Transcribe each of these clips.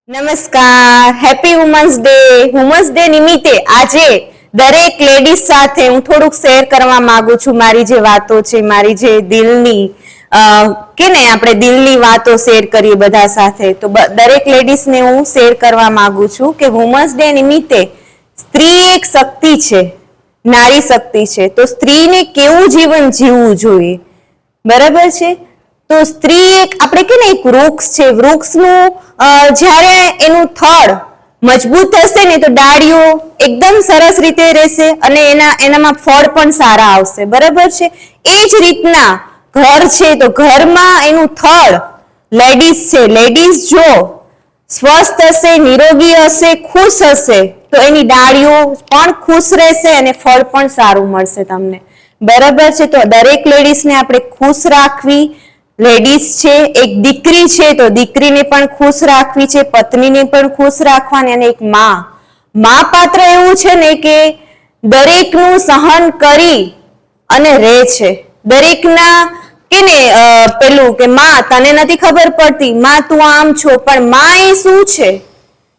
નમસ્કાર, happy women's day નિમિત્તે આજે દરેક લેડીઝ સાથે હું થોડુંક શેર કરવા માંગુ છું મારી જે વાતો છે, મારી જે દિલની કે ને આપણે દિલની વાતો શેર કરીએ બધા સાથે. તો દરેક લેડીઝને હું શેર કરવા માંગુ છું કે વુમન્સ ડે નિમિત્તે સ્ત્રી એક શક્તિ છે, નારી શક્તિ છે. તો સ્ત્રીને કેવું જીવન જીવવું જોઈએ, બરાબર છે? તો સ્ત્રી એક આપણે કે ને એક વૃક્ષ છે, વૃક્ષનું જ્યારે એનું થડ મજબૂત થશે ને તો ડાળીઓ એકદમ સરસ રીતે રહેશે અને એનામાં ફળ પણ સારા આવશે, બરાબર છે? એ જ રીતના ઘર છે, તો ઘરમાં એનું થડ લેડીઝ છે, લેડીઝ જો સ્વસ્થ હશે, નિરોગી હશે, ખુશ હશે તો એની ડાળીઓ પણ ખુશ રહેશે અને ફળ પણ સારું મળશે તમને, બરાબર છે? તો દરેક લેડીઝને આપણે ખુશ રાખવી. લેડીઝ છે, એક દીકરી છે તો દીકરીને પણ ખુશ રાખવી છે, પત્નીને પણ ખુશ રાખવાની. અને એક મા પાત્ર એવું છે ને કે દરેકનું સહન કરી અને રહે છે. દરેકના કે ને પેલું કે માં તને નથી ખબર પડતી, માં તું આમ છો, પણ માં એ શું છે?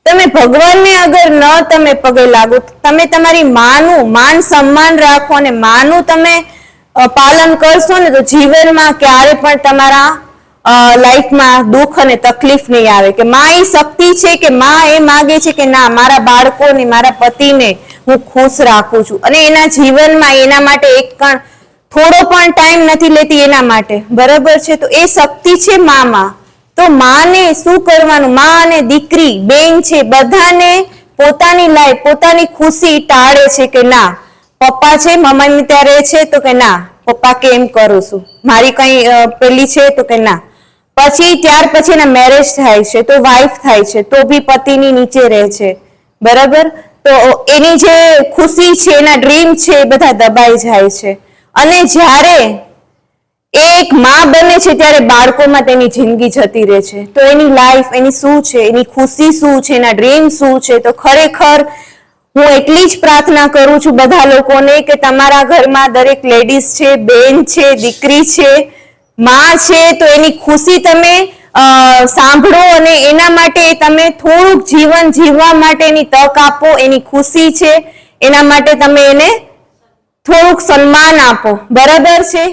તમે ભગવાનને અગર ન તમે પગે લાગો, તમે તમારી માનું માન સન્માન રાખો અને માનું તમે પાલન કરશો ને તો જીવનમાં ક્યારે પણ તમારા લાઈફમાં દુઃખ અને તકલીફ નહીં આવે. કે માં એ શક્તિ છે કે માં એ માગે છે કે ના, મારા બાળકોને, મારા પતિને હું ખુશ રાખું છું અને એના જીવનમાં એના માટે એક પણ થોડો પણ ટાઈમ નથી લેતી એના માટે, બરાબર છે? તો એ શક્તિ છે મામાં. તો માને શું કરવાનું? માં અને દીકરી બેન છે, બધાને પોતાની લાઈફ, પોતાની ખુશી ટાળે છે કે ના પપ્પા છે મમ્મી ત્યાં રહે છે તો કે ના પપ્પા કેમ કરું છું, મારી કઈ પેલી છે તો કે ના. પછી ત્યાર પછી એના મેરેજ થાય છે તો વાઈફ થાય છે તો બી પતિની નીચે રહે છે, બરાબર? તો એની જે ખુશી છે, એના ડ્રીમ છે એ બધા દબાઈ જાય છે. અને જ્યારે એક માં બને છે ત્યારે બાળકોમાં તેની જિંદગી જતી રહે છે. તો એની લાઈફ એની શું છે, એની ખુશી શું છે, એના ડ્રીમ શું છે? તો ખરેખર હું એટલી જ પ્રાર્થના કરું છું બધા લોકોને કે તમારા ઘરમાં દરેક લેડીઝ છે, બેન છે, દીકરી છે, માં છે, તો એની ખુશી તમે સાંભળો અને એના માટે તમે થોડુંક જીવન જીવવા માટેની તક આપો. એની ખુશી છે એના માટે તમે એને થોડુંક સન્માન આપો, બરાબર છે?